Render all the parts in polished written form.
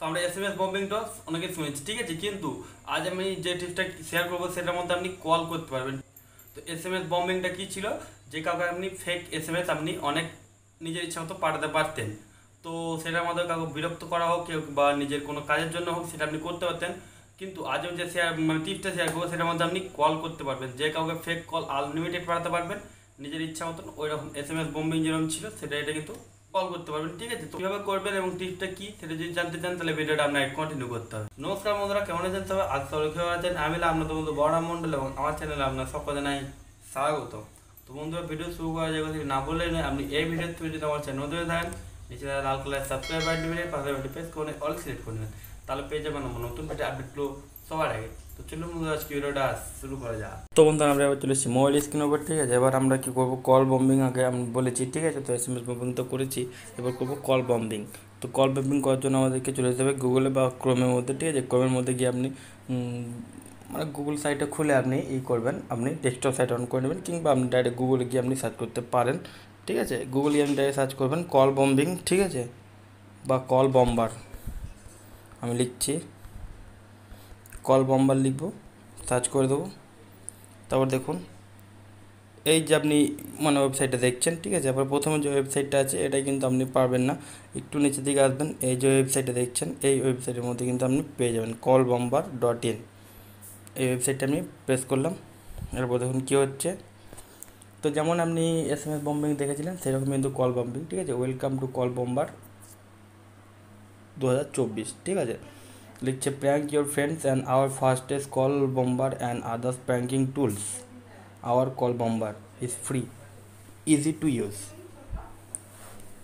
তো আমরা SMS বম্বিংটা অনেকে শুনেছি, ঠিক আছে, কিন্তু আজ আমি যে টিপসটা শেয়ার করবো সেটার মধ্যে আপনি কল করতে পারবেন। তো SMS বম্বিংটা কি ছিল, যে কাউকে আপনি ফেক SMS আপনি অনেক নিজের ইচ্ছা মতো পাঠাতে পারতেন। তো সেটার মধ্যে কাউকে বিরক্ত করা হোক কেউ বা নিজের কোনো কাজের জন্য হোক সেটা আপনি করতে পারতেন। কিন্তু আজও যে শেয়ার মানে টিপসটা শেয়ার করবো সেটার মধ্যে আপনি কল করতে পারবেন, যে কাউকে ফেক কল আনলিমিটেড পাঠাতে পারবেন নিজের ইচ্ছা মতন। ওই রকম SMS বম্বিং যেরকম ছিল সেটা এটা কিন্তু কল করতে পারবেন, ঠিক আছে। তো কীভাবে করবেন এবং টিপসটা কি সেটা যদি জানতে চান তাহলে ভিডিওটা আপনাকে কন্টিনিউ করতে হবে। নমস্কার বন্ধুরা, কেমন আছেন সবাই? আজ সবাই কেমন আছেন? আমি আপনাদের বন্ধু বড়রাম মন্ডল এবং আমার চ্যানেলে আপনার সকলে নাই স্বাগত। তো বন্ধুরা, ভিডিও শুরু করা যায় কথা না বললেই নয়, আপনি এই ভিডিও থেকে যদি আমার চ্যানেল নতুন থাকেন নিচে লাল কালার সাবস্ক্রাইব বাটন টিপে পাশে প্রেস করে অল সিলেক্ট করে নেবেন, তাহলে পেয়ে যাবেন আমার নতুন ভিডিও আপডেটগুলো সবার আগে। তো চলুন বন্ধুরা, আজকে ভিডিওটা শুরু করা যাক। তো বন্ধুরা, আমরা এবার চলে এসেছি মোবাইল স্ক্রিনের উপর, ঠিক আছে। এবার আমরা কি করবো, কল বম্বিং আগে আমি বলেছি, ঠিক আছে। তো SMS বম্বিং তো করেছি, এবার করবো কল বম্বিং। তো কল বম্বিং করার জন্য আমাদেরকে চলে যেতে হবে গুগলে বা ক্রোমের মধ্যে, ঠিক আছে। ক্রোমের মধ্যে গিয়ে আপনি মানে গুগল সাইটে খুলে আপনি করবেন, আপনি ডেস্কটপ সাইট অন করে নেবেন, কিংবা আপনি ডাইরেক্ট গুগলে গিয়ে আপনি সার্চ করতে পারেন, ঠিক আছে। গুগলে আপনি ডাইরেক্ট সার্চ করবেন কল বম্বিং, ঠিক আছে, বা কল বম্বার। আমি লিখছি কল বম্বার, লিখবো, সার্চ করে দেবো। তারপর দেখুন এই যে আপনি মানে ওয়েবসাইটটা দেখছেন, ঠিক আছে। আবার প্রথমে যে ওয়েবসাইটটা আছে এটাই কিন্তু আপনি পারবেন না, একটু নিচের দিকে আসবেন। এই যে ওয়েবসাইটটা দেখছেন এই ওয়েবসাইটের মধ্যে কিন্তু আপনি পেয়ে যাবেন callbomber.in। এই ওয়েবসাইটটা আমি প্রেস করলাম। এরপর দেখুন কী হচ্ছে। তো যেমন আপনি SMS বম্বিং দেখেছিলেন সেরকম কিন্তু কল বম্বিং, ঠিক আছে। ওয়েলকাম টু কল বম্বার 2024, ঠিক আছে। লিখছে prank your friends and our fastest call bomber and others pranking tools. Our call bomber is free, easy to use.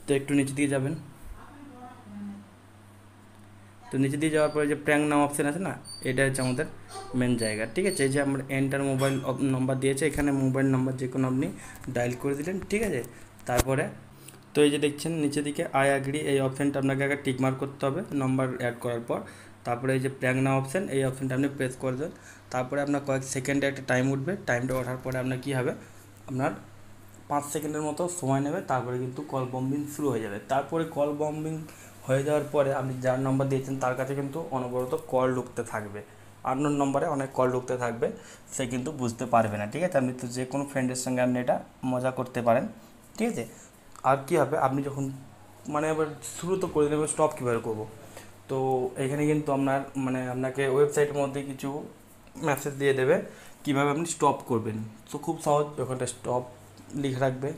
তো একটু নিচে দিয়ে যাবেন। তো নিচে দিয়ে যাওয়ার পরে যে প্র্যাঙ্ক নাম অপশান আছে না, এটা হচ্ছে আমাদের মেন জায়গা, ঠিক আছে। এই যে আমরা এন্টার মোবাইল নম্বর দিয়েছে, এখানে মোবাইল নাম্বার যে কোনো আপনি ডায়াল করে দিলেন, ঠিক আছে। তারপরে তো এই যে দেখছেন নিচে দিকে আই অ্যাগ্রি, এই অপশানটা আপনাকে আগে টিক মার্ক করতে হবে নাম্বার অ্যাড করার পর। তারপরে এই যে প্র্যাঙ্ক নাম অপশান, এই অপশানটা আপনি প্রেস করে দেন। তারপরে আপনার কয়েক সেকেন্ডে একটা টাইম উঠবে, টাইমটা ওঠার পরে আপনার কী হবে, আপনার 5 সেকেন্ডের মতো সময় নেবে, তারপরে কিন্তু কল বম্বিং শুরু হয়ে যাবে। তারপরে কল বম্বিং হয়ে যাওয়ার পরে আপনি যার নম্বর দিয়েছেন তার কাছে কিন্তু অনবরত কল ঢুকতে থাকবে, আননোন নম্বরে অনেক কল ঢুকতে থাকবে, সে কিন্তু বুঝতে পারবে না, ঠিক আছে। আপনি তো যে কোনো ফ্রেন্ডের সঙ্গে আপনি এটা মজা করতে পারেন, ঠিক আছে। আর কী হবে, আপনি যখন মানে এবার শুরু তো করে দেবেন, স্টপ কীভাবে করবো। তো এখানে কিন্তু আপনার মানে আপনাকে ওয়েবসাইটের মধ্যে কিছু মেসেজ দিয়ে দেবে কীভাবে আপনি স্টপ করবেন। তো খুব সহজ, ওখানটা স্টপ লিখে রাখবে,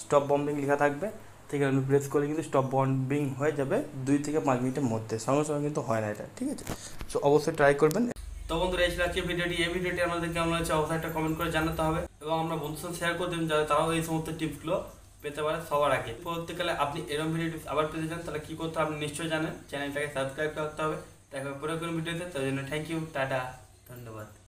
স্টপ বম্বিং লেখা থাকবে, ঠিক আছে। আপনি প্রেস করলে কিন্তু স্টপ বম্বিং হয়ে যাবে 2 থেকে 5 মিনিটের মধ্যে, সঙ্গে সঙ্গে কিন্তু হয় না এটা, ঠিক আছে। সো অবশ্যই ট্রাই করবেন। তো বন্ধুরা, এই ছিল আজকের ভিডিওটি। এই ভিডিওটি আমাদের কেমন হচ্ছে অবশ্যই একটা কমেন্ট করে জানাতে হবে, এবং আমরা বন্ধুর সাথে শেয়ার করে দেবেন যাতে তারাও এই সমস্ত টিপসগুলো পেতে পারে সবার আগে। পরবর্তীকালে আপনি এরকম ভিডিও টিপস আবার পেতে চান তাহলে কী করতে হবে আপনি নিশ্চয়ই জানেন, চ্যানেলটাকে সাবস্ক্রাইব করতে হবে। দেখা হবে পরে কোনো ভিডিওতে, তার জন্য থ্যাংক ইউ, টাটা, ধন্যবাদ।